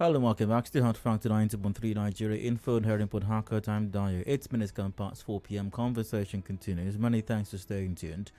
Hello, welcome back. Still hot factor 90.3 Nigeria info and hearing Port Harcourt. I'm Dayo. 8 minutes gone past 4 p.m. Conversation continues. Many thanks for staying tuned.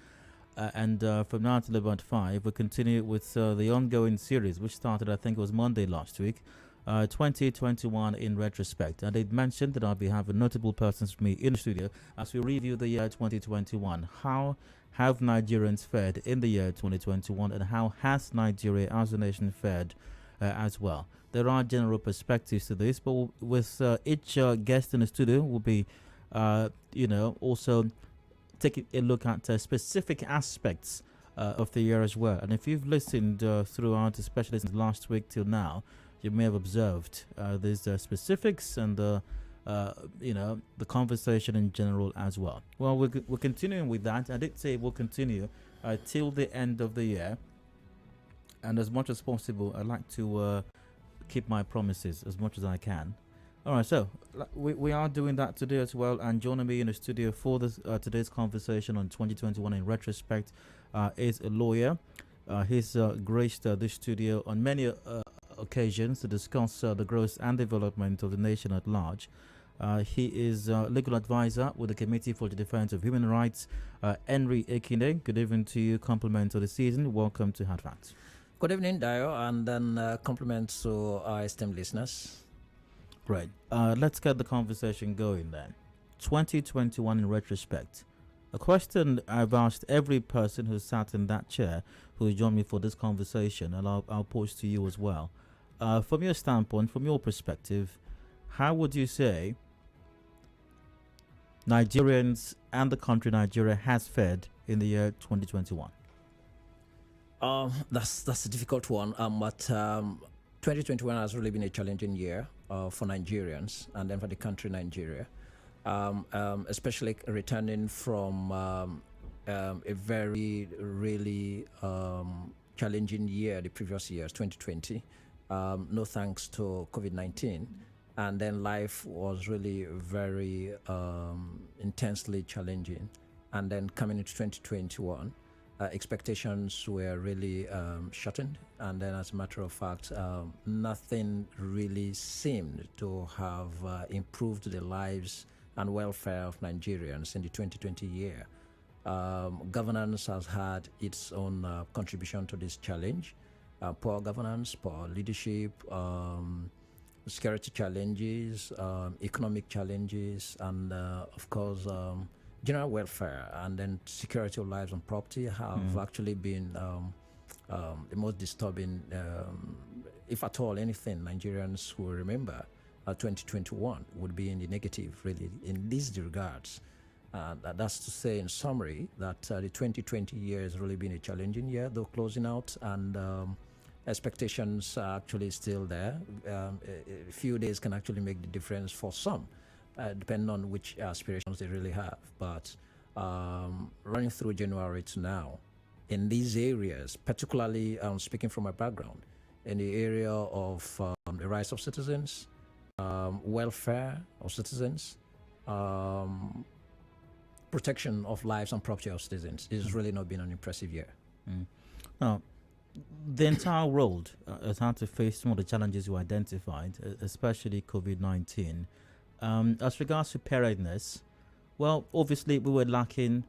And from now till about 5, we'll continue with the ongoing series, which started, I think it was Monday last week, 2021 in retrospect. And it mentioned that I'll be having notable persons with me in the studio as we review the year 2021. How have Nigerians fared in the year 2021, and how has Nigeria as a nation fared as well? There are general perspectives to this, but with each guest in the studio will be, also taking a look at specific aspects of the year as well. And if you've listened throughout, especially since last week till now, you may have observed these specifics and the conversation in general as well. Well, we're continuing with that. I did say we'll continue till the end of the year. And as much as possible, I like to keep my promises as much as I can. All right, so we are doing that today as well. And joining me in the studio for this today's conversation on 2021 in retrospect is a lawyer. He's graced this studio on many occasions to discuss the growth and development of the nation at large. He is legal advisor with the Committee for the Defense of Human Rights, Ekine. Good evening to you. Compliment of the season. Welcome to Hard Facts. Good evening, Dio, and then compliments to our esteemed listeners. Great. Let's get the conversation going then. 2021 in retrospect. A question I've asked every person who sat in that chair who joined me for this conversation, and I'll pose to you as well. From your standpoint, from your perspective, how would you say Nigerians and the country Nigeria has fared in the year 2021? That's a difficult one. But 2021 has really been a challenging year for Nigerians and then for the country Nigeria, especially returning from a very, really challenging year, the previous years, 2020. No thanks to COVID-19. And then life was really very intensely challenging. And then coming into 2021, expectations were really shortened, and then as a matter of fact, nothing really seemed to have improved the lives and welfare of Nigerians in the 2020 year. Governance has had its own contribution to this challenge. Poor governance, poor leadership, security challenges, economic challenges, and of course, general welfare and then security of lives and property have actually been the most disturbing, if at all anything Nigerians will remember. 2021 would be in the negative, really, in these regards. That's to say, in summary, that the 2020 year has really been a challenging year, though closing out, and expectations are actually still there. A few days can actually make the difference for some. Depending on which aspirations they really have. But running through January to now, in these areas, particularly speaking from my background, in the area of the rights of citizens, welfare of citizens, protection of lives and property of citizens, it's really not been an impressive year. Now, the entire world has had to face some of the challenges you identified, especially COVID-19. As regards to preparedness, well, obviously we were lacking,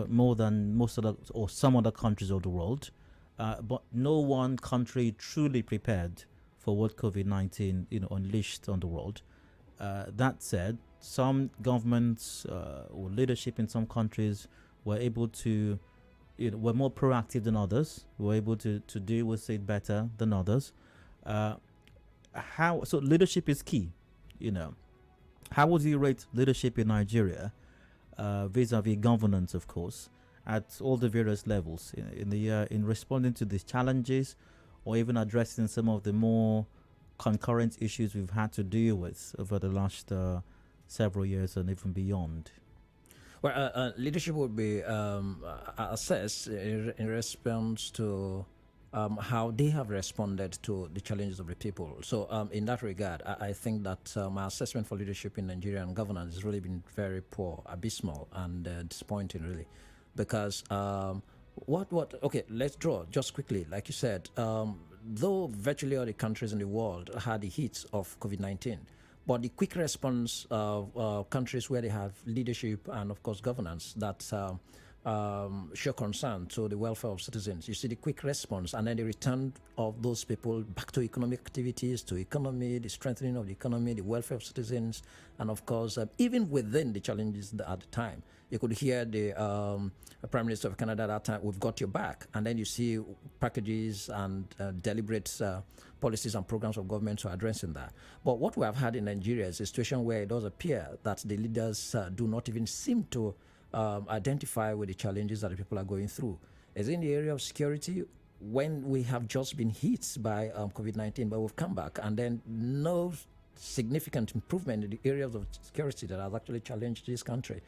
more than most of the or some other countries of the world, but no one country truly prepared for what COVID-19, unleashed on the world. That said, some governments or leadership in some countries were able to, were more proactive than others. Were able to deal with it better than others. So leadership is key, How would you rate leadership in Nigeria, vis-a-vis governance, of course, at all the various levels in responding to these challenges, or even addressing some of the more concurrent issues we've had to deal with over the last several years and even beyond? Well, leadership would be assessed in response to how they have responded to the challenges of the people. So in that regard, I think that my assessment for leadership in Nigeria and governance has really been very poor, abysmal, and disappointing, really. Because okay, let's draw just quickly. Like you said, though virtually all the countries in the world had the hits of COVID-19, but the quick response of countries where they have leadership and, of course, governance that show concern to the welfare of citizens. You see the quick response and then the return of those people back to economic activities, to economy, the strengthening of the economy, the welfare of citizens, and, of course, even within the challenges at the time. You could hear the Prime Minister of Canada at that time, "We've got your back." And then you see packages and deliberate policies and programs of government to addressing that. But what we have had in Nigeria is a situation where it does appear that the leaders do not even seem to identify with the challenges that the people are going through. Is in the area of security, when we have just been hit by COVID-19, but we've come back, and then no significant improvement in the areas of security that has actually challenged this country.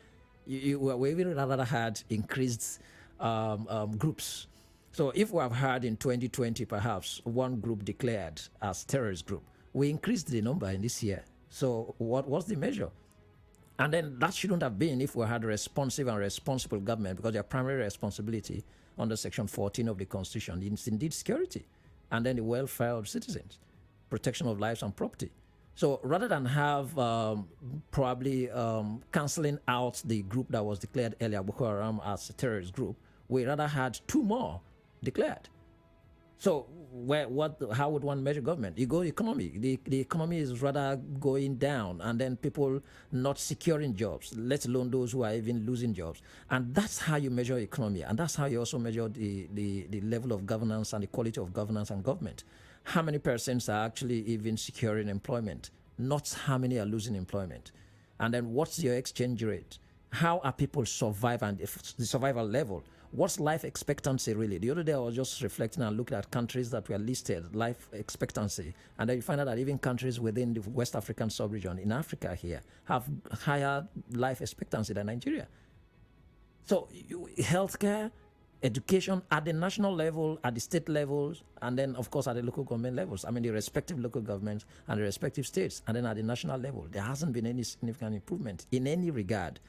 We even rather had increased groups. So if we have had in 2020 perhaps one group declared as terrorist group, we increased the number in this year. So what's the measure? And then that shouldn't have been if we had a responsive and responsible government, because their primary responsibility under Section 14 of the Constitution is indeed security, and then the welfare of citizens, protection of lives and property. So rather than have probably cancelling out the group that was declared earlier, Boko Haram, as a terrorist group, we rather had two more declared. So how would one measure government? You go economy. The economy is rather going down, and then people not securing jobs, let alone those who are even losing jobs. And that's how you measure economy, and that's how you also measure the level of governance and the quality of governance and government. How many persons are actually even securing employment, not how many are losing employment. And then what's your exchange rate? How are people surviving, and the survival level? What's life expectancy really? The other day I was just reflecting and looking at countries that were listed, life expectancy, and then you find out that even countries within the West African sub-region, in Africa here, have higher life expectancy than Nigeria. So healthcare, education at the national level, at the state levels, and then of course at the local government levels. I mean the respective local governments and the respective states, and then at the national level, there hasn't been any significant improvement in any regard.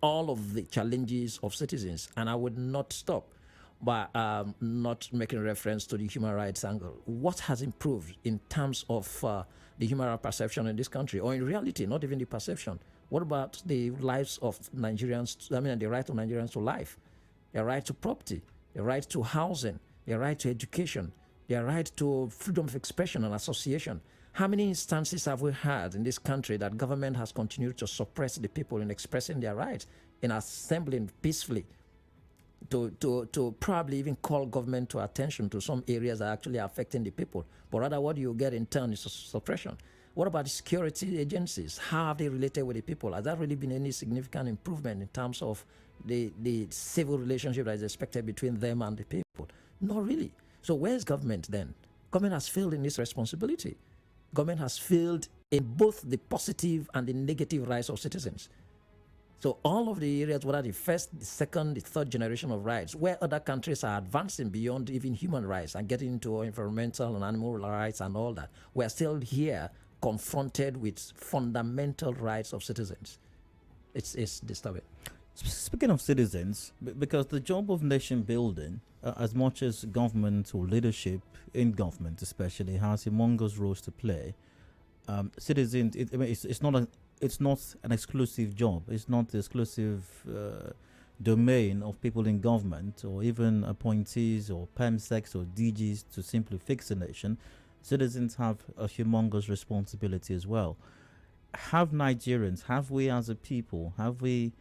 All of the challenges of citizens, and I would not stop by not making reference to the human rights angle. What has improved in terms of the human rights perception in this country, or in reality, not even the perception? What about the lives of Nigerians? I mean, the right of Nigerians to life, their right to property, their right to housing, their right to education, their right to freedom of expression and association. How many instances have we had in this country that government has continued to suppress the people in expressing their rights, in assembling peacefully, to probably even call government to attention to some areas that are actually affecting the people? But rather what you get in turn is suppression. What about the security agencies? How have they related with the people? Has there really been any significant improvement in terms of the civil relationship that is expected between them and the people? Not really. So where's government then? Government has failed in its responsibility. Government has failed in both the positive and the negative rights of citizens. So all of the areas, whether the first, the second, the third generation of rights, where other countries are advancing beyond even human rights and getting into environmental and animal rights and all that, we're still here confronted with fundamental rights of citizens. It's disturbing. Speaking of citizens, because the job of nation building, as much as government or leadership in government especially has humongous roles to play, citizens, it's not an exclusive job. It's not the exclusive domain of people in government or even appointees or PEMSECs or DGs to simply fix a nation. Citizens have a humongous responsibility as well. Have Nigerians, have we as a people, have we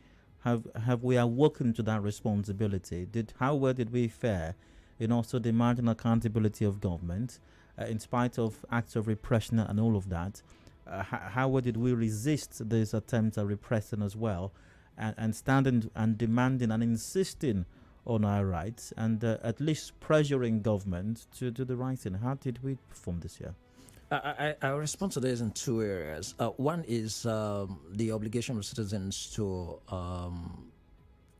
awoken to that responsibility? How well did we fare in also demanding accountability of government, in spite of acts of repression and all of that? How well did we resist these attempts at repressing as well, and standing and demanding and insisting on our rights, and at least pressuring government to do the right thing? How did we perform this year? I respond to this in two areas. One is the obligation of citizens to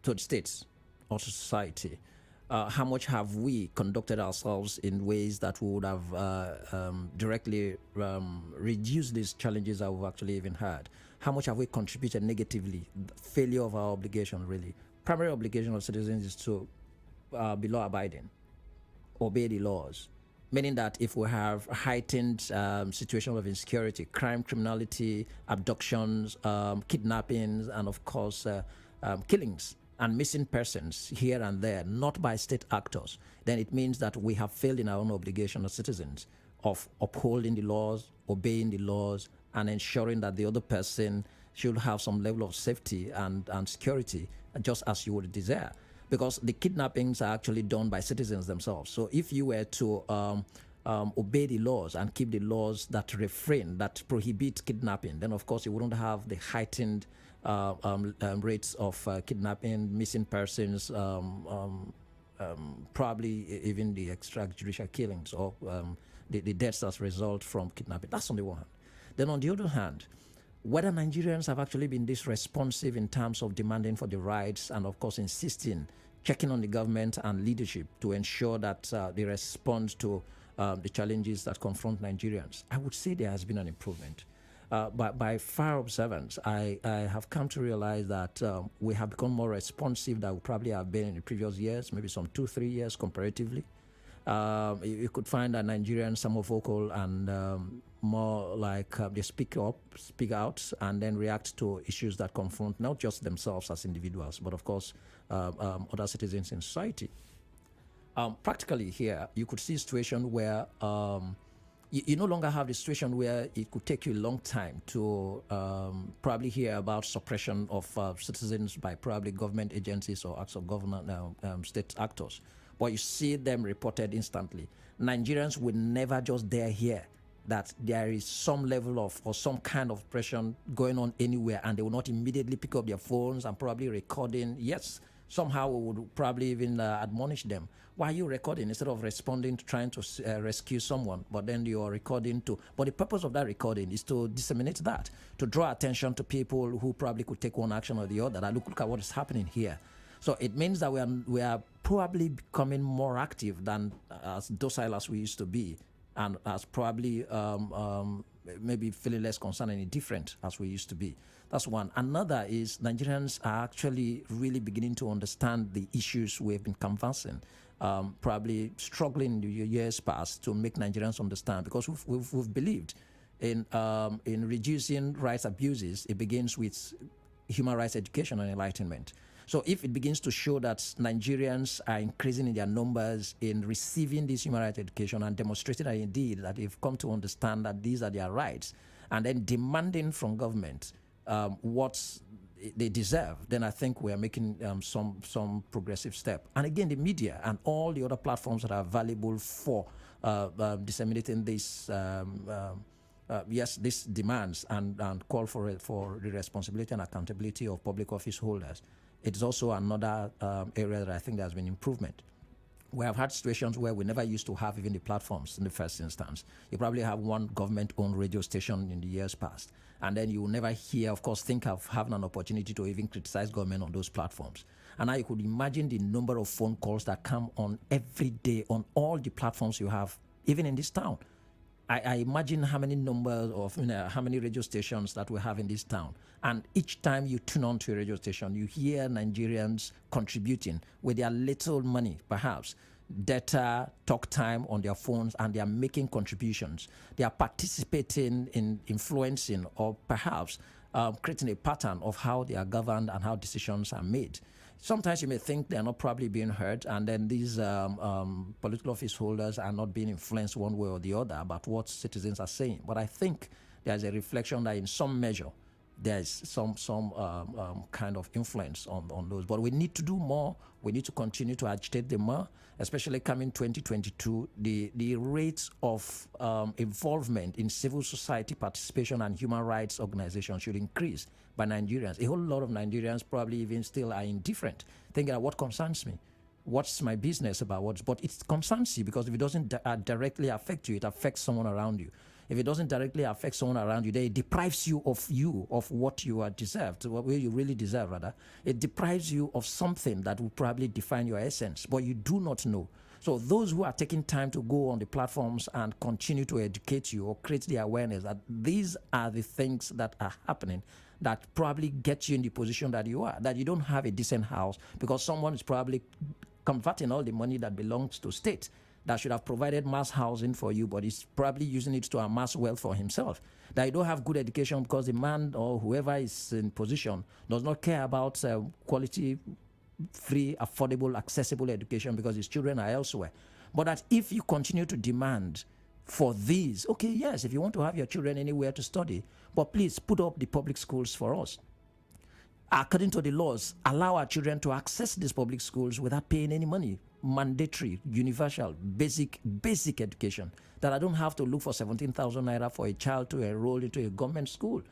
the states or to society. How much have we conducted ourselves in ways that would have directly reduced these challenges that we've actually even had? How much have we contributed negatively? Failure of our obligation, really. Primary obligation of citizens is to be law-abiding, obey the laws, meaning that if we have a heightened situation of insecurity, crime, criminality, abductions, kidnappings, and of course killings and missing persons here and there, not by state actors, then it means that we have failed in our own obligation as citizens of upholding the laws, obeying the laws, and ensuring that the other person should have some level of safety and security, just as you would desire. Because the kidnappings are actually done by citizens themselves. So if you were to obey the laws and keep the laws that refrain, that prohibit kidnapping, then of course you wouldn't have the heightened rates of kidnapping, missing persons, probably even the extrajudicial killings or the deaths as a result from kidnapping. That's on the one hand. Then on the other hand, whether Nigerians have actually been this responsive in terms of demanding for the rights and, of course, insisting, checking on the government and leadership to ensure that they respond to the challenges that confront Nigerians, I would say there has been an improvement. But by far observance, I have come to realize that we have become more responsive than we probably have been in the previous years, maybe some 2-3 years comparatively. You could find that Nigerians are more vocal and more like they speak up, speak out, and then react to issues that confront not just themselves as individuals, but of course other citizens in society. Practically here, you could see a situation where you no longer have the situation where it could take you a long time to probably hear about suppression of citizens by probably government agencies or acts of government, state actors. But you see them reported instantly. Nigerians will never just dare hear that there is some level of or some kind of oppression going on anywhere, and they will not immediately pick up their phones and probably recording. Yes, somehow we would probably even admonish them. Why are you recording instead of responding to trying to rescue someone? But then you're recording too. But the purpose of that recording is to disseminate that, to draw attention to people who probably could take one action or the other. That look at what is happening here. So it means that we are probably becoming more active than as docile as we used to be, and as probably maybe feeling less concerned and indifferent as we used to be. That's one. Another is Nigerians are actually really beginning to understand the issues we've been canvassing, probably struggling in the years past to make Nigerians understand, because we've believed in reducing rights abuses. It begins with human rights education and enlightenment. So if it begins to show that Nigerians are increasing in their numbers in receiving this human rights education and demonstrating that indeed that they've come to understand that these are their rights, and then demanding from government what they deserve, then I think we are making some progressive step. And again, the media and all the other platforms that are available for disseminating this yes, these demands and call for the responsibility and accountability of public office holders. It's also another area that I think there has been improvement. We have had situations where we never used to have even the platforms in the first instance. You probably have one government-owned radio station in the years past, and then you will never hear, of course, think of having an opportunity to even criticize government on those platforms. And now you could imagine the number of phone calls that come on every day on all the platforms you have, even in this town. I imagine how many numbers of how many radio stations that we have in this town, and each time you tune on to a radio station, you hear Nigerians contributing with their little money, perhaps data, talk time on their phones, and they are making contributions. They are participating in influencing or perhaps creating a pattern of how they are governed and how decisions are made. Sometimes you may think they are not probably being heard, and then these political office holders are not being influenced one way or the other about what citizens are saying. But I think there's a reflection that in some measure there's some kind of influence on those. But we need to do more. We need to continue to agitate them more, especially coming 2022. The rates of involvement in civil society participation and human rights organizations should increase by Nigerians. A whole lot of Nigerians probably even still are indifferent, thinking of what concerns me. What's my business about what? But it concerns you, because if it doesn't directly affect you, it affects someone around you. If it doesn't directly affect someone around you, then it deprives you of what you are deserved, what you really deserve, rather. It deprives you of something that will probably define your essence, but you do not know. So those who are taking time to go on the platforms and continue to educate you or create the awareness that these are the things that are happening that probably get you in the position that you are, that you don't have a decent house because someone is probably converting all the money that belongs to state that should have provided mass housing for you, but he's probably using it to amass wealth for himself. That you don't have good education because the man or whoever is in position does not care about quality, free, affordable, accessible education because his children are elsewhere. But that if you continue to demand for these, okay, yes, if you want to have your children anywhere to study, but please put up the public schools for us. According to the laws, allow our children to access these public schools without paying any money. Mandatory, universal, basic education. That I don't have to look for 17,000 naira for a child to enroll into a government school.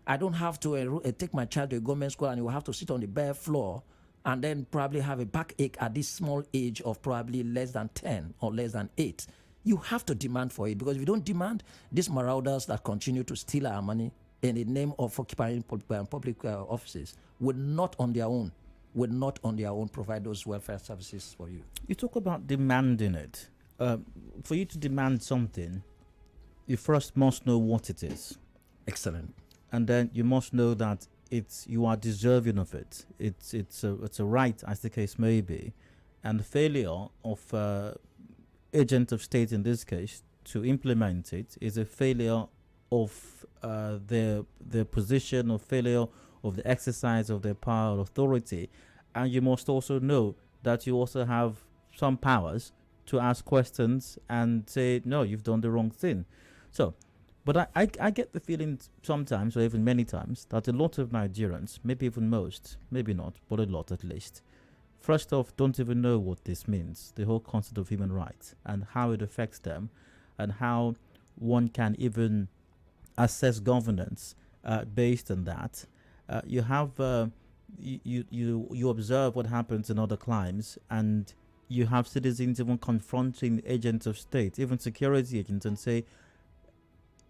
I don't have to take my child to a government school and he will have to sit on the bare floor and then probably have a backache at this small age of probably less than 10 or less than 8. You have to demand for it, because if you don't demand, these marauders that continue to steal our money in the name of occupying public offices would not on their own provide those welfare services for you. You talk about demanding it. For you to demand something, you first must know what it is. Excellent. And then you must know that you are deserving of it. It's a right, as the case may be. And the failure of agent of state in this case to implement it is a failure of their position, or failure of the exercise of their power or authority. And you must also know that you also have some powers to ask questions and say, no, you've done the wrong thing. So, but I get the feeling sometimes, or even many times, that a lot of Nigerians, maybe even most, maybe not, but a lot at least, first off, don't even know what this means, the whole concept of human rights and how it affects them, and how one can even assess governance based on that. You have you observe what happens in other climes, and you have citizens even confronting agents of state, even security agents, and say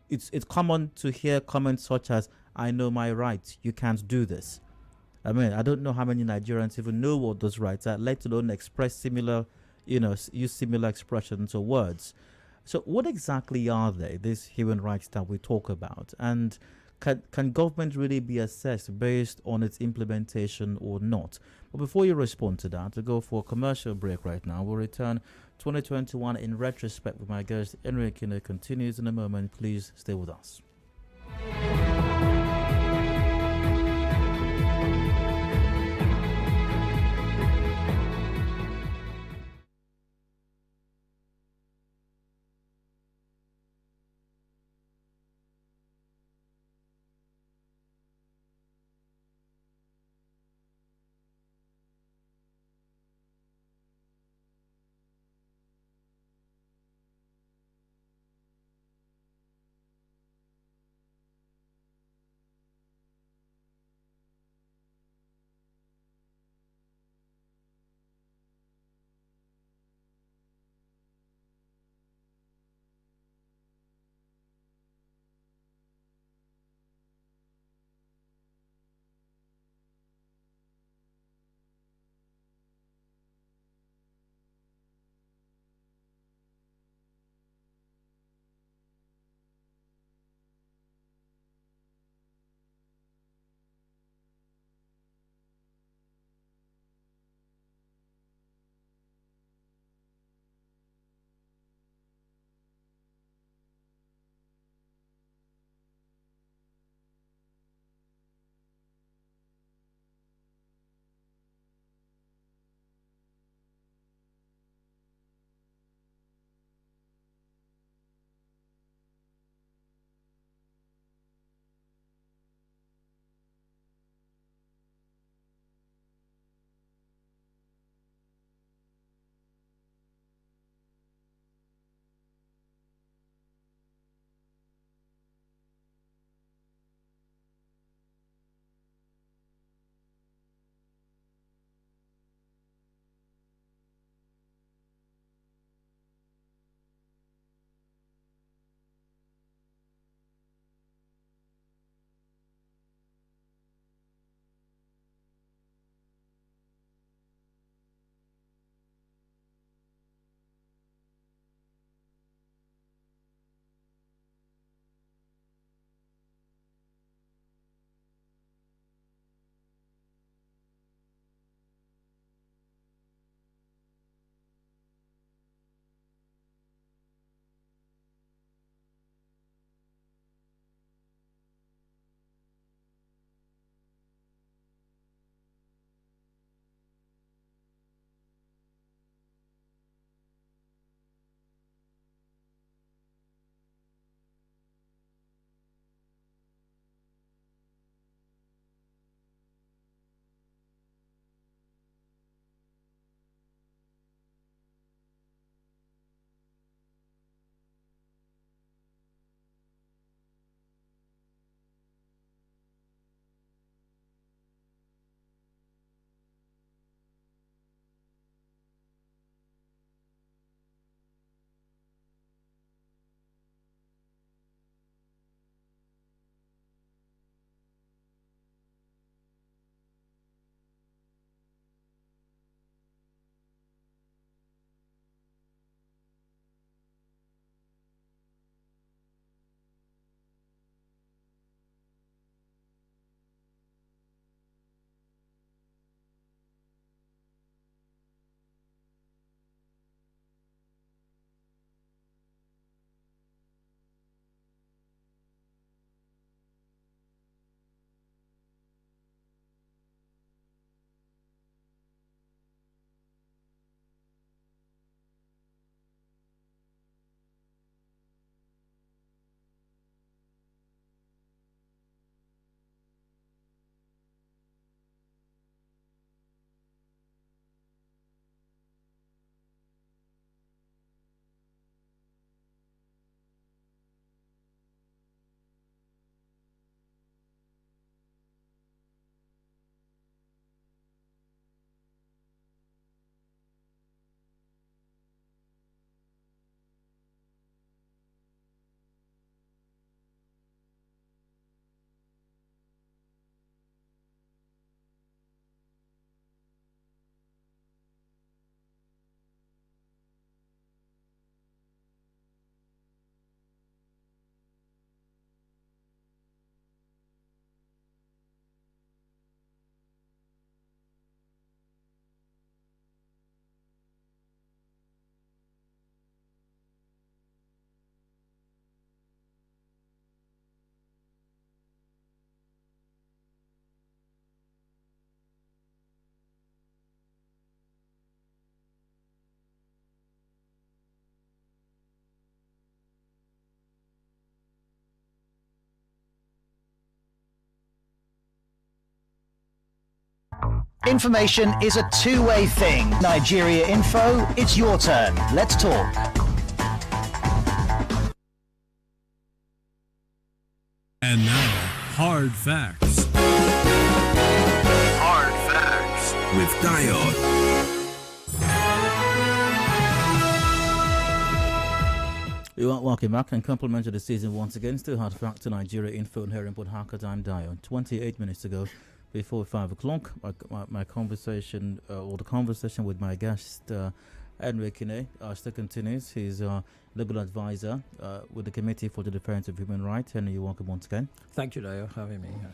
it's common to hear comments such as, "I know my rights. You can't do this." I mean, I don't know how many Nigerians even know what those rights are, let alone express similar, use similar expressions or words. So what exactly are they, these human rights that we talk about? And can government really be assessed based on its implementation or not? But before you respond to that, we'll go for a commercial break right now. We'll return 2021 in retrospect with my guest. Ekine continues in a moment. Please stay with us. Information is a two-way thing. Nigeria Info, it's your turn. Let's talk. And now, Hard Facts. Hard Facts with Dio. Welcome back and compliment to the season once again. Still Hard Facts to Nigeria Info and here in Port Harcourt. I'm Dio. 28 minutes ago, before 5 o'clock, my conversation, or the conversation with my guest, Ekine, still continues. He's a legal advisor with the Committee for the Defense of Human Rights. Henry, you're welcome once again. Thank you, Dio, for having me here.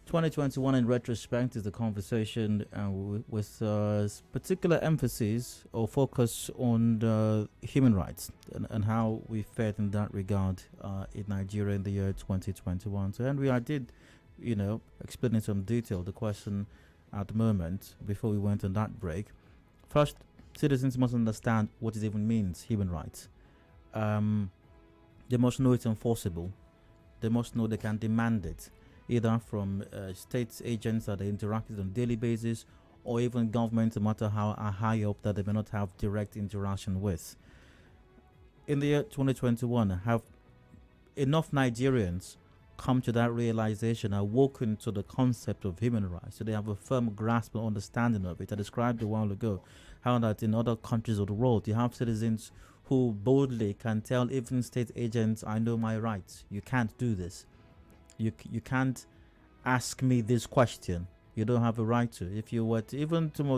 2021 in retrospect is the conversation with particular emphasis or focus on human rights and how we fared in that regard in Nigeria in the year 2021. So, Henry, I did, explain in some detail the question at the moment before we went on that break. First, citizens must understand what it even means, human rights. They must know it's enforceable. They must know they can demand it, either from state agents that they interact with on a daily basis, or even government, no matter how high up that they may not have direct interaction with. In the year 2021, have enough Nigerians come to that realization, awoken to the concept of human rights, so they have a firm grasp and understanding of it? I described a while ago how that in other countries of the world, you have citizens who boldly can tell even state agents, I know my rights. You can't do this. You can't ask me this question. You don't have a right to. If you were to, even some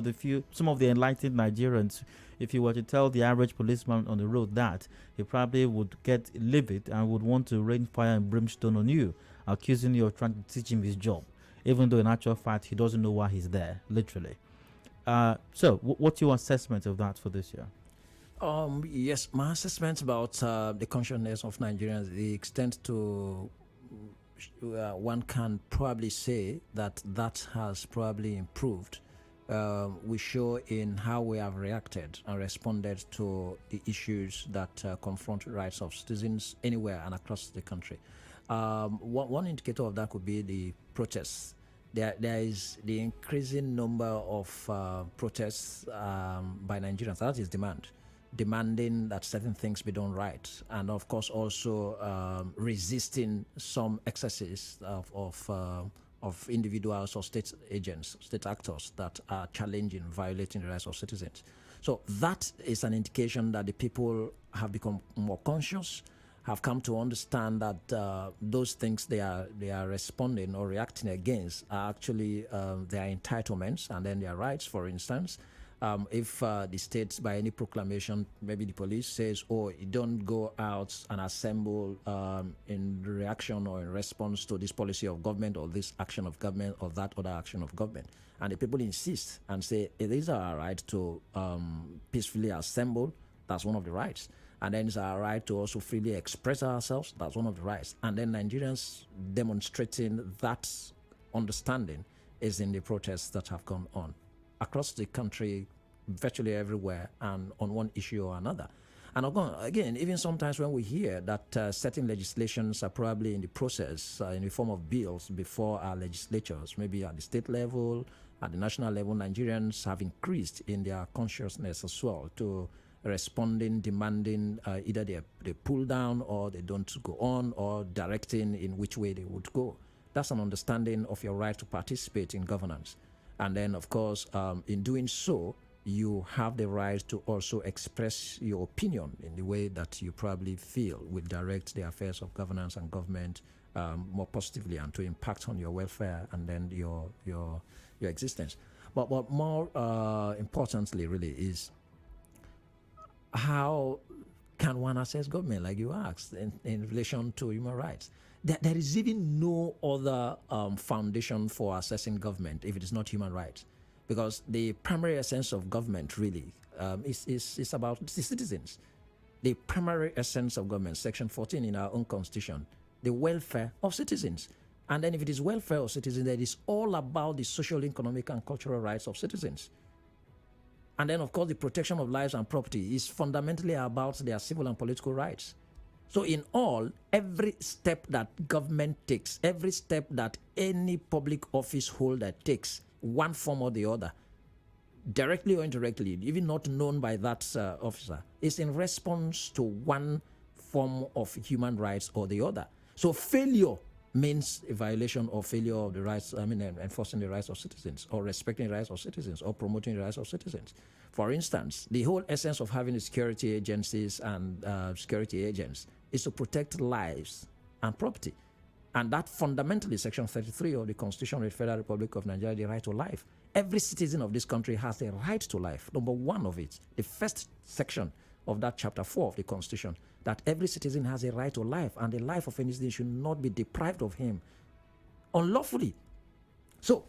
of the enlightened Nigerians, if you were to tell the average policeman on the road that, he probably would get livid and would want to rain fire and brimstone on you, accusing you of trying to teach him his job, even though in actual fact he doesn't know why he's there, literally. So what's your assessment of that for this year? Yes, my assessment about the consciousness of Nigerians, the extent to one can probably say that has probably improved. We show in how we have reacted and responded to the issues that confront rights of citizens anywhere and across the country. One indicator of that could be the protests. There is the increasing number of protests by Nigerians. That is demanding that certain things be done right, and of course also resisting some excesses of individuals or state agents, state actors that are challenging, violating the rights of citizens. So that is an indication that the people have become more conscious, have come to understand that those things they are responding or reacting against are actually their entitlements and then their rights. For instance, if the state, by any proclamation, maybe the police says, oh, you don't go out and assemble in reaction or in response to this policy of government or this action of government or that other action of government. And the people insist and say, it is our right to peacefully assemble. That's one of the rights. And then it's our right to also freely express ourselves. That's one of the rights. And then Nigerians demonstrating that understanding is in the protests that have gone on across the country, virtually everywhere, and on one issue or another. And again, even sometimes when we hear that certain legislations are probably in the process, in the form of bills before our legislatures, maybe at the state level, at the national level, Nigerians have increased in their consciousness as well to responding, demanding either they pull down or they don't go on, or directing in which way they would go. That's an understanding of your right to participate in governance. And then, of course, in doing so, you have the right to also express your opinion in the way that you probably feel will direct the affairs of governance and government more positively and to impact on your welfare and then your existence. But what more importantly really is, how can one assess government, like you asked, in relation to human rights? There is even no other foundation for assessing government if it is not human rights, because the primary essence of government really is about the citizens. The primary essence of government, Section 14 in our own constitution, the welfare of citizens. And then if it is welfare of citizens, then it is all about the social, economic, and cultural rights of citizens. And then, of course, the protection of lives and property is fundamentally about their civil and political rights. So in all, every step that government takes, every step that any public office holder takes one form or the other, directly or indirectly, even not known by that officer, is in response to one form of human rights or the other. So failure means a violation or failure of the rights, enforcing the rights of citizens, or respecting the rights of citizens, or promoting the rights of citizens. For instance, the whole essence of having security agencies and security agents is to protect lives and property. And that fundamentally, Section 33 of the Constitution of the Federal Republic of Nigeria, the right to life. Every citizen of this country has a right to life. Number one of it, the first section of that chapter 4 of the Constitution, that every citizen has a right to life, and the life of any citizen should not be deprived of him unlawfully. So,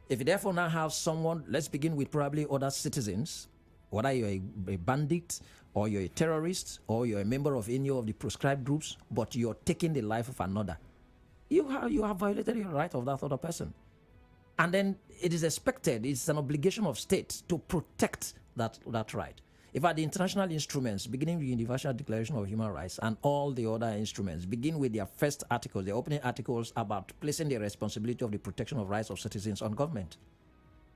if you therefore now have someone, let's begin with probably other citizens, whether you're a bandit, or you're a terrorist, or you're a member of any of the proscribed groups, but you're taking the life of another, you have violated the right of that other person. And then it is expected, it's an obligation of states to protect that right. In fact, the international instruments, beginning with the Universal Declaration of Human Rights and all the other instruments, begin with their first articles, their opening articles about placing the responsibility of the protection of rights of citizens on government.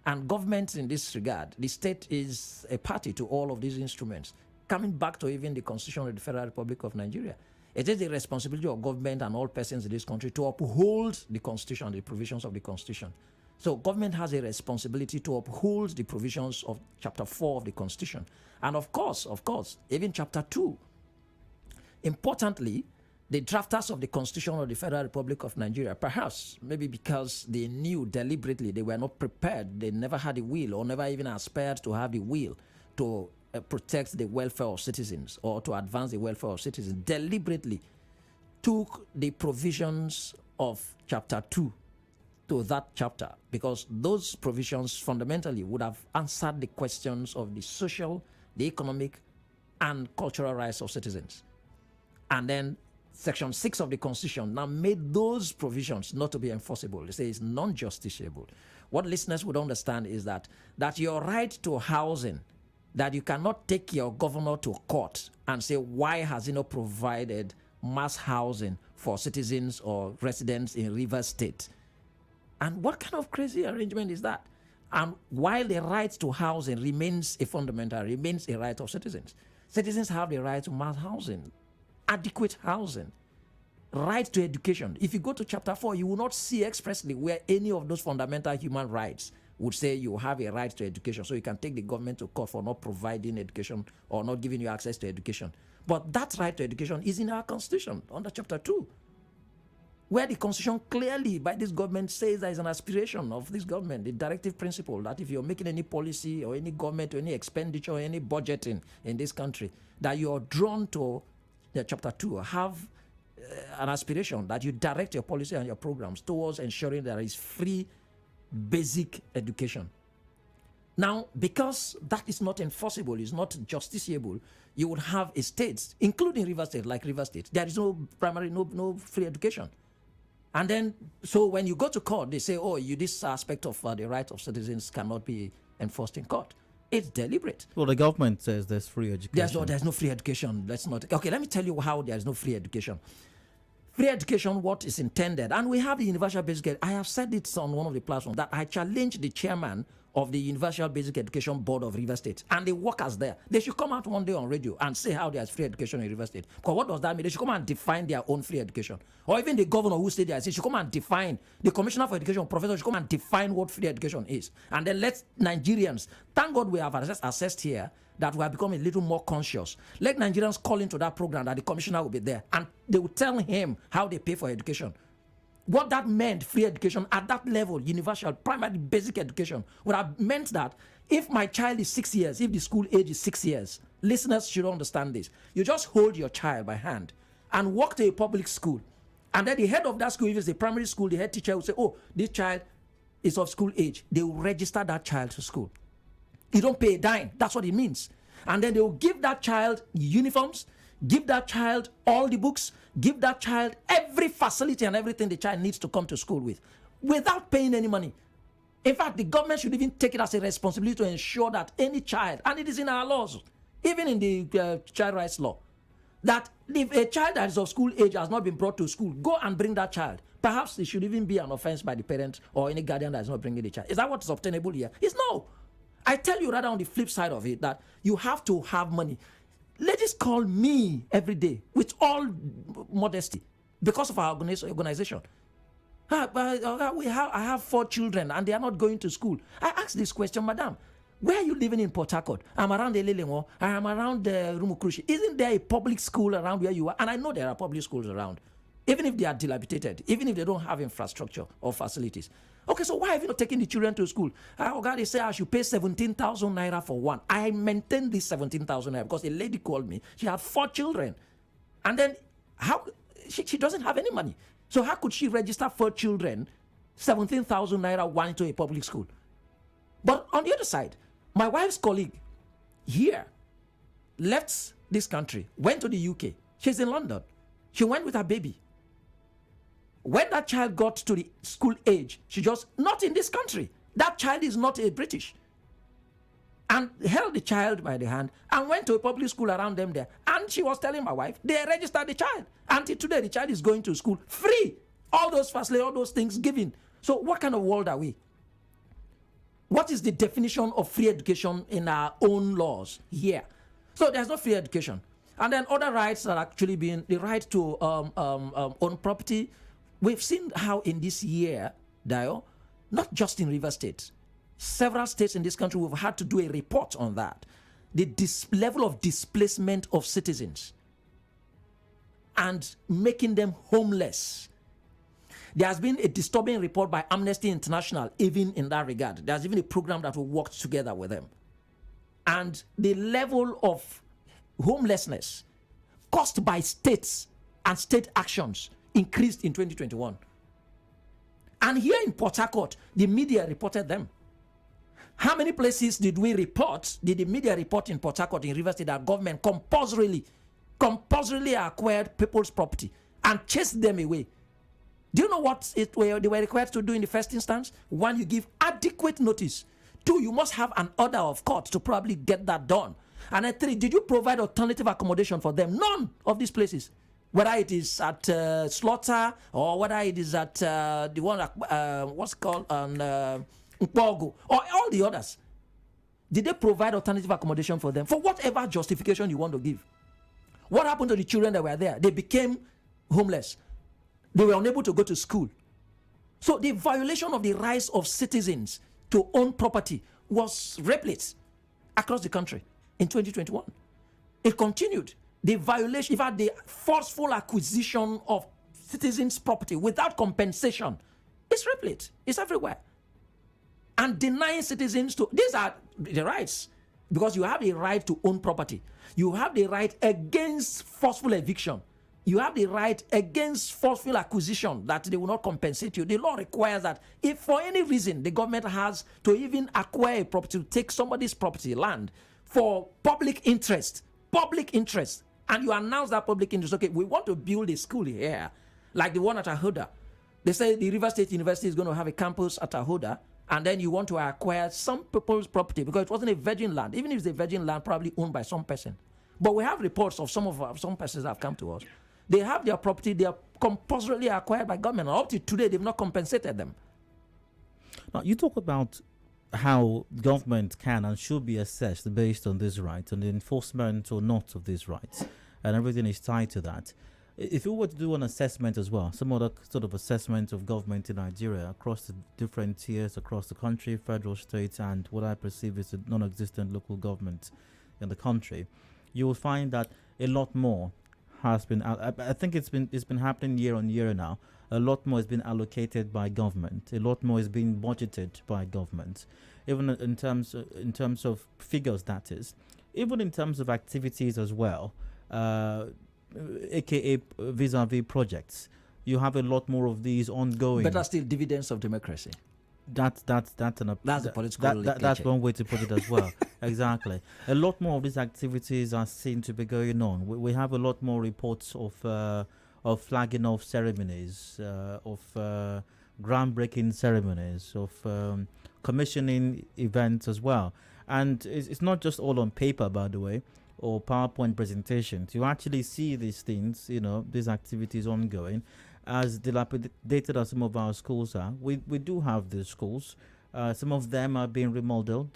And government in this regard, the state is a party to all of these instruments, coming back to even the Constitution of the Federal Republic of Nigeria. It is the responsibility of government and all persons in this country to uphold the Constitution, the provisions of the Constitution. So government has a responsibility to uphold the provisions of Chapter 4 of the Constitution. And of course, even Chapter 2. Importantly, the drafters of the Constitution of the Federal Republic of Nigeria, perhaps maybe because they knew deliberately they were not prepared, they never had the will or never even aspired to have the will to protect the welfare of citizens or to advance the welfare of citizens, deliberately took the provisions of Chapter 2 to that chapter, because those provisions fundamentally would have answered the questions of the social, the economic, and cultural rights of citizens. And then Section 6 of the Constitution now made those provisions not to be enforceable. They say it's non-justiciable. What listeners would understand is that your right to housing, that you cannot take your governor to court and say, why has he not provided mass housing for citizens or residents in Rivers State? And what kind of crazy arrangement is that? And while the right to housing remains a fundamental, remains a right of citizens, citizens have the right to mass housing, adequate housing, right to education. If you go to Chapter 4, you will not see expressly where any of those fundamental human rights would say you have a right to education, so you can take the government to court for not providing education or not giving you access to education. But that right to education is in our Constitution under Chapter 2. Where the Constitution clearly by this government says there is an aspiration of this government, the directive principle that if you're making any policy or any government or any expenditure or any budgeting in this country, that you're drawn to the Chapter 2, have an aspiration that you direct your policy and your programs towards ensuring there is free basic education. Now, because that is not enforceable, is not justiciable, you would have a state, including Rivers State, like Rivers State, there is no primary, no free education. And then, so when you go to court, they say, oh, this aspect of the right of citizens cannot be enforced in court. It's deliberate. Well, the government says there's free education. There's no free education. Let's not. Okay, let me tell you how there's no free education. Free education, what is intended, and we have the Universal Basic Education. I have said it on one of the platforms that I challenge the chairman of the Universal Basic Education Board of Rivers State and the workers there. They should come out one day on radio and say how there's free education in Rivers State. Because what does that mean? They should come and define their own free education. Or even the governor who stayed there, should come and define, the Commissioner for Education, Professor, should come and define what free education is. And then let Nigerians, thank God we have assessed here that we have become a little more conscious. Let Nigerians call into that program that the commissioner will be there and they will tell him how they pay for education. What that meant, free education at that level, universal, primary, basic education, would have meant that if my child is 6 years, if the school age is 6 years, listeners should understand this. You just hold your child by hand and walk to a public school. And then the head of that school, if it's a primary school, the head teacher will say, oh, this child is of school age. They will register that child to school. You don't pay a dime. That's what it means. And then they will give that child uniforms, give that child all the books, give that child every facility and everything the child needs to come to school with, without paying any money. In fact, the government should even take it as a responsibility to ensure that any child, and it is in our laws, even in the child rights law, that if a child that is of school age has not been brought to school, go and bring that child. Perhaps it should even be an offense by the parent or any guardian that is not bringing the child. Is that what is obtainable here? It's no. I tell you rather on the flip side of it that you have to have money. Ladies call me every day with all modesty because of our organization. I have 4 children and they are not going to school. I ask this question, Madam, where are you living in Port Harcourt? I'm around Elelengo. I am around Rumukrushi. Isn't there a public school around where you are? And I know there are public schools around, even if they are dilapidated, even if they don't have infrastructure or facilities. Okay, so why have you not taken the children to school? They say I should pay 17,000 naira for one. I maintain this 17,000 naira because a lady called me. She had 4 children. And then how she doesn't have any money. So how could she register 4 children, 17,000 naira one into a public school? But on the other side, my wife's colleague here left this country, went to the UK. She's in London. She went with her baby. When that child got to the school age, she just, not in this country. That child is not a British. And held the child by the hand and went to a public school around them there. And she was telling my wife, they registered the child. Until today, the child is going to school free. All those facilities, all those things given. So what kind of world are we? What is the definition of free education in our own laws here? So there's no free education. And then other rights are actually being, the right to own property. We've seen how in this year, Dio, not just in Rivers State, several states in this country, we've had to do a report on that. The level of displacement of citizens and making them homeless. There has been a disturbing report by Amnesty International, even in that regard. There's even a program that will work together with them. And the level of homelessness caused by states and state actions increased in 2021. And here in Port Harcourt, the media reported them. How many places did we report, did the media report in Port Harcourt, in Rivers State, that government compulsorily acquired people's property and chased them away? Do you know what they were required to do in the first instance? 1, you give adequate notice. 2, you must have an order of court to probably get that done. And then 3, did you provide alternative accommodation for them? None of these places. Whether it is at Slaughter or whether it is at the one, what's called Mpogo, or all the others. Did they provide alternative accommodation for them? For whatever justification you want to give. What happened to the children that were there? They became homeless. They were unable to go to school. So the violation of the rights of citizens to own property was rampant across the country in 2021. It continued. The violation, in fact, the forceful acquisition of citizens' property without compensation is rampant. It's everywhere. And denying citizens to, these are the rights, because you have the right to own property. You have the right against forceful eviction. You have the right against forceful acquisition, that they will not compensate you. The law requires that if for any reason the government has to even acquire a property, to take somebody's property, land, for public interest, and you announce that public interest, okay, we want to build a school here, like the one at Ahoda. They say the Rivers State University is going to have a campus at Ahoda, and then you want to acquire some people's property because it wasn't a virgin land. Even if it's a virgin land, probably owned by some person. But we have reports of some persons that have come to us. They have their property, they are compulsorily acquired by government. And up to today, they've not compensated them. Now, you talk about how government can and should be assessed based on these rights and the enforcement or not of these rights, and everything is tied to that. If you were to do an assessment as well, some other sort of assessment of government in Nigeria across the different tiers across the country, federal, state, and what I perceive is a non-existent local government in the country, you will find that a lot more has been. I think it's been happening year on year now. A lot more has been allocated by government. A lot more is being budgeted by government, even in terms of figures. That is, even in terms of activities as well. AKA vis-a-vis projects, you have a lot more of these ongoing. But that's still dividends of democracy. That's the political that's one way to put it as well. Exactly. A lot more of these activities are seen to be going on. We have a lot more reports of flagging off ceremonies, of groundbreaking ceremonies, of commissioning events as well. And it's not just all on paper, by the way. or PowerPoint presentations. You actually see these things, these activities ongoing. As dilapidated as some of our schools are, we do have these schools. Some of them are being remodeled,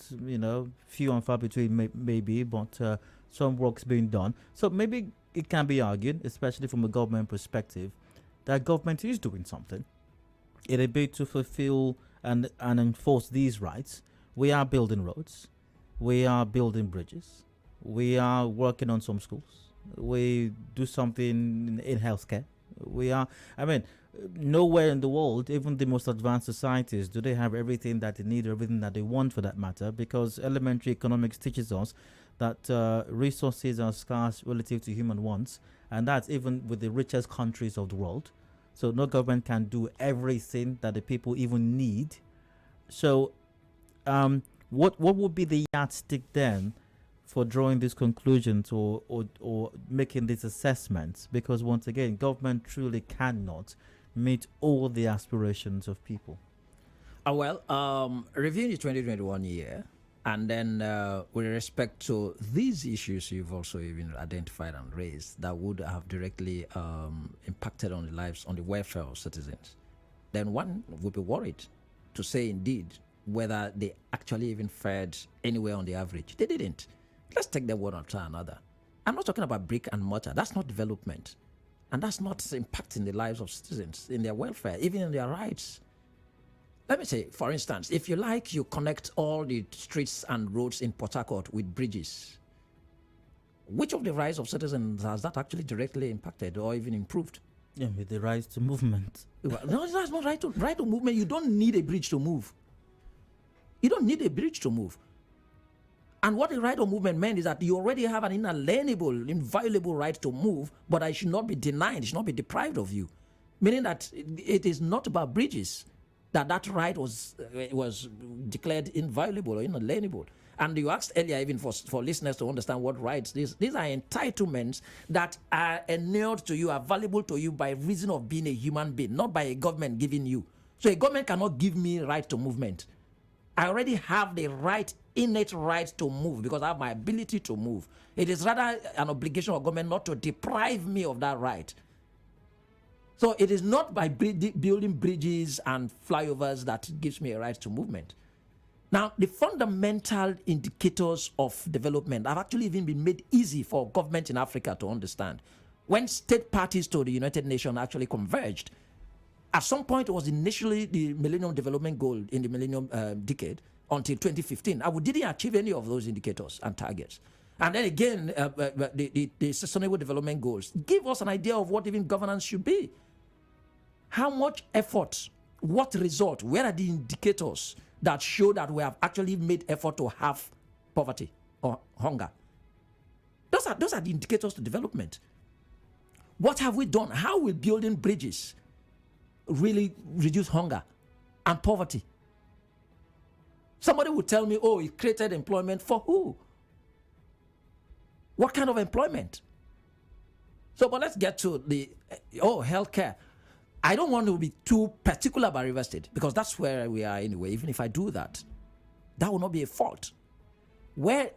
few and far between maybe, but some work's being done. So maybe it can be argued, especially from a government perspective, that government is doing something in a bid to fulfill and enforce these rights. We are building roads. We are building bridges. We are working on some schools. We do something in healthcare. Nowhere in the world, even the most advanced societies, do they have everything that they need, everything that they want for that matter, because elementary economics teaches us that resources are scarce relative to human wants, and that's even with the richest countries of the world. So no government can do everything that the people even need. So what would be the yardstick then for drawing these conclusions or making these assessments? Because once again, government truly cannot meet all the aspirations of people. Reviewing the 2021 year, and then with respect to these issues you've also even identified and raised that would have directly impacted on the lives, on the welfare of citizens, then one would be worried to say indeed whether they actually even fared anywhere on the average. They didn't. Let's take them one after another. I'm not talking about brick and mortar. That's not development. And that's not impacting the lives of citizens, in their welfare, even in their rights. Let me say, for instance, if you like, you connect all the streets and roads in Port Harcourt with bridges. Which of the rights of citizens has that actually directly impacted or even improved? Yeah, with the rights to movement. No, that's not right to movement. You don't need a bridge to move. You don't need a bridge to move. And what the right of movement meant is that you already have an inalienable, inviolable right to move, but I should not be denied, it should not be deprived of you. Meaning that it is not about bridges that right was declared inviolable or inalienable. And you asked earlier, even for listeners to understand what rights, these are entitlements that are inured to you, are valuable to you by reason of being a human being, not by a government giving you. So a government cannot give me right to movement. I already have the innate right to move because I have my ability to move. It is rather an obligation of government not to deprive me of that right. So it is not by building bridges and flyovers that gives me a right to movement. Now, the fundamental indicators of development have actually even been made easy for government in Africa to understand. When state parties to the United Nations actually converged, at some point it was initially the Millennium Development Goal in the Millennium Decade until 2015. And we didn't achieve any of those indicators and targets. And then again, the Sustainable Development Goals give us an idea of what even governance should be. How much effort, what result, where are the indicators that show that we have actually made effort to have poverty or hunger? Those are the indicators to development. What have we done? How will building bridges really reduce hunger and poverty? Somebody would tell me, oh, it created employment for who? What kind of employment? So, but let's get to the, healthcare. I don't want to be too particular about River State because that's where we are anyway. Even if I do that, that will not be a fault. Which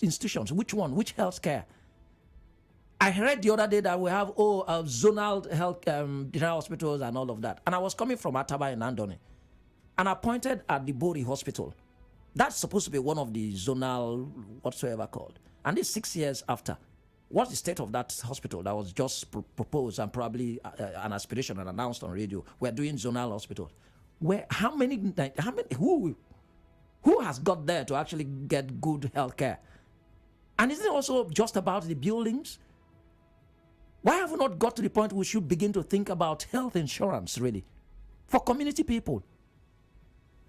institutions, which healthcare? I heard the other day that we have zonal health general hospitals and all of that. And I was coming from Ataba in Andoni. And I pointed at the Bori Hospital. That's supposed to be one of the zonal whatsoever called. And this 6 years after. What's the state of that hospital that was just proposed and probably an aspiration and announced on radio? We're doing zonal hospitals. Who has got there to actually get good health care? And isn't it also just about the buildings? Why have we not got to the point we should begin to think about health insurance, really, for community people?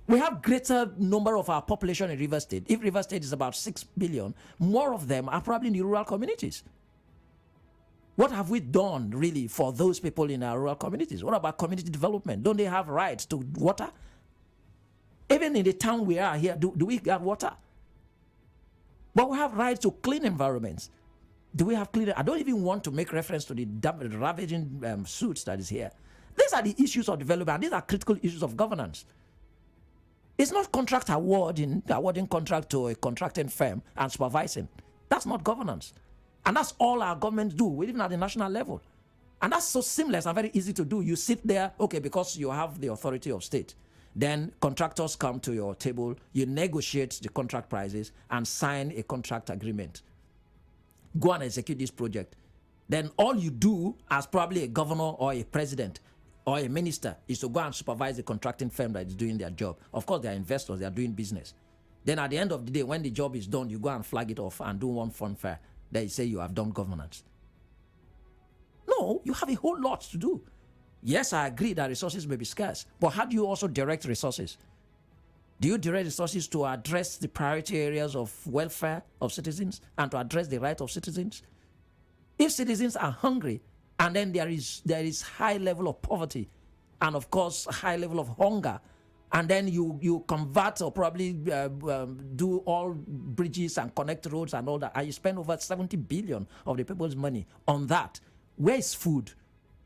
We have greater number of our population in River State. If River State is about 6 billion, more of them are probably in the rural communities. What have we done, really, for those people in our rural communities? What about community development? Don't they have rights to water? Even in the town we are here, do we have water? But we have rights to clean environments. Do we have clean? I don't even want to make reference to the ravaging suits that is here. These are the issues of development. These are critical issues of governance. It's not contract awarding contract to a contracting firm and supervising. That's not governance. And that's all our governments do, even at the national level. And that's so seamless and very easy to do. You sit there, okay, because you have the authority of state. Then contractors come to your table, you negotiate the contract prices and sign a contract agreement. Go and execute this project. Then all you do as probably a governor or a president or a minister is to go and supervise the contracting firm that is doing their job. Of course, they are investors, they are doing business. Then at the end of the day, when the job is done, you go and flag it off and do one funfair. Then you say you have done governance. No, you have a whole lot to do. Yes, I agree that resources may be scarce, but how do you also direct resources? Do you direct resources to address the priority areas of welfare of citizens and to address the right of citizens? If citizens are hungry and then there is high level of poverty and of course high level of hunger, and then you convert or probably do all bridges and connect roads and all that, and you spend over 70 billion of the people's money on that, where is food?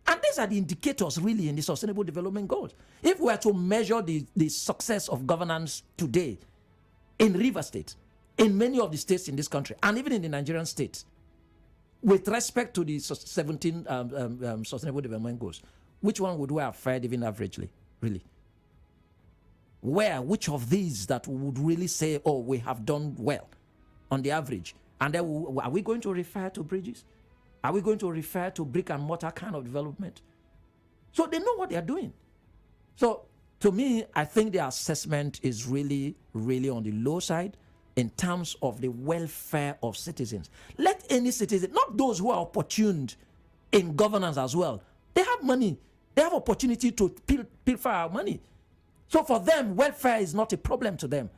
And these are the indicators really in the Sustainable Development Goals. If we were to measure the success of governance today in Rivers State, in many of the states in this country, and even in the Nigerian states, with respect to the 17 Sustainable Development Goals, which one would we have fared even averagely, really? Which of these that would really say, oh, we have done well on the average? And then are we going to refer to bridges? Are we going to refer to brick and mortar kind of development? So they know what they are doing. So to me, I think the assessment is really, really on the low side in terms of the welfare of citizens. Let any citizen, not those who are opportuned in governance as well, they have money. They have opportunity to pilfer our money. So for them, welfare is not a problem to them.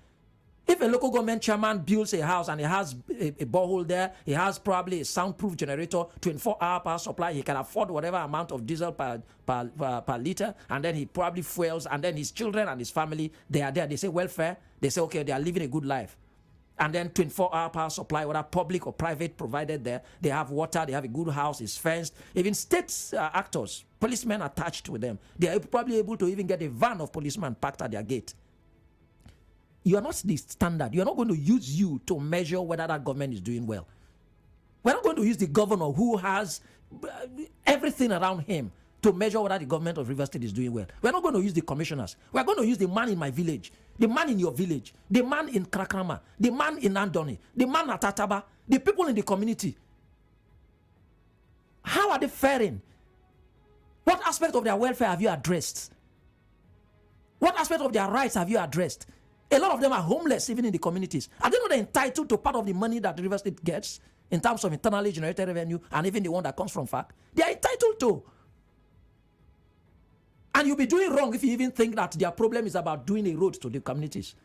If a local government chairman builds a house and he has a borehole there, he has probably a soundproof generator, 24-hour power supply, he can afford whatever amount of diesel per liter, and then he probably fuels, and then his children and his family, they are there. They say welfare. They say, okay, they are living a good life. And then 24-hour power supply, whether public or private provided there, they have water, they have a good house, it's fenced. Even state actors, policemen attached with them, they are probably able to even get a van of policemen parked at their gate. You are not the standard. You are not going to use you to measure whether that government is doing well. We're not going to use the governor who has everything around him to measure whether the government of Rivers State is doing well. We're not going to use the commissioners. We're going to use the man in my village, the man in your village, the man in Krakrama, the man in Andoni, the man at Ataba, the people in the community. How are they faring? What aspect of their welfare have you addressed? What aspect of their rights have you addressed? A lot of them are homeless even in the communities. Are they not entitled to part of the money that the Rivers State gets in terms of internally generated revenue and even the one that comes from FAC? They are entitled to. And you'll be doing wrong if you even think that their problem is about doing a road to the communities.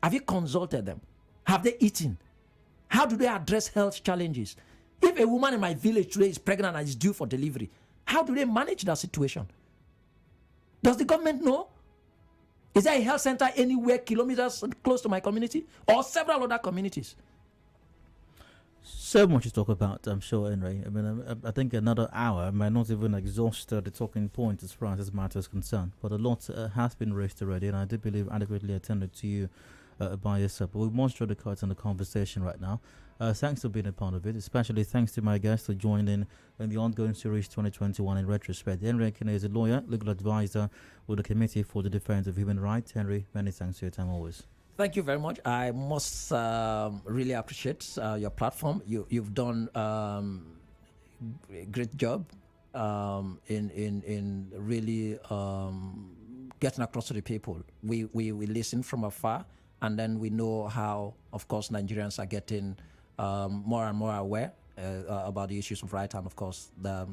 Have you consulted them? Have they eaten? How do they address health challenges? If a woman in my village today is pregnant and is due for delivery, how do they manage that situation? Does the government know? Is there a health center anywhere kilometers close to my community or several other communities? So much to talk about, I'm sure, Henry. I mean, I think another hour might not even exhaust the talking point as far as this matter is concerned. But a lot has been raised already, and I do believe adequately attended to you by yourself. But we must draw the cards on the conversation right now. Thanks for being a part of it, especially thanks to my guests for joining in the ongoing series 2021 in retrospect. Henry Ekine is a lawyer, legal advisor with the Committee for the Defense of Human Rights. Henry, many thanks for your time always. Thank you very much. I must really appreciate your platform. You've done a great job in really getting across to the people. We listen from afar, and then we know how, of course, Nigerians are getting more and more aware about the issues of right and, of course, the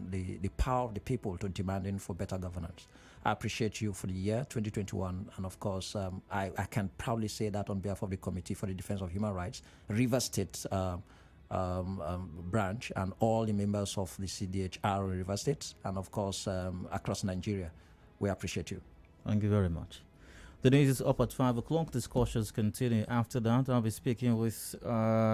power of the people to demanding for better governance. I appreciate you for the year 2021, and of course, I can proudly say that on behalf of the Committee for the Defense of Human Rights, Rivers State branch, and all the members of the CDHR in Rivers State, and of course, across Nigeria. We appreciate you. Thank you very much. The news is up at 5 o'clock. Discussions continue. After that, I'll be speaking with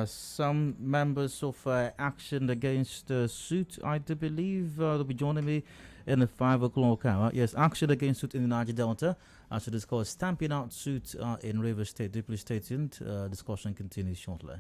some members of Action Against Suit. I do believe they'll be joining me in the 5 o'clock hour. Yes, Action Against Suit in the Niger Delta. As to discuss stamping out suit in Rivers State. Do please stay tuned. Discussion continues shortly.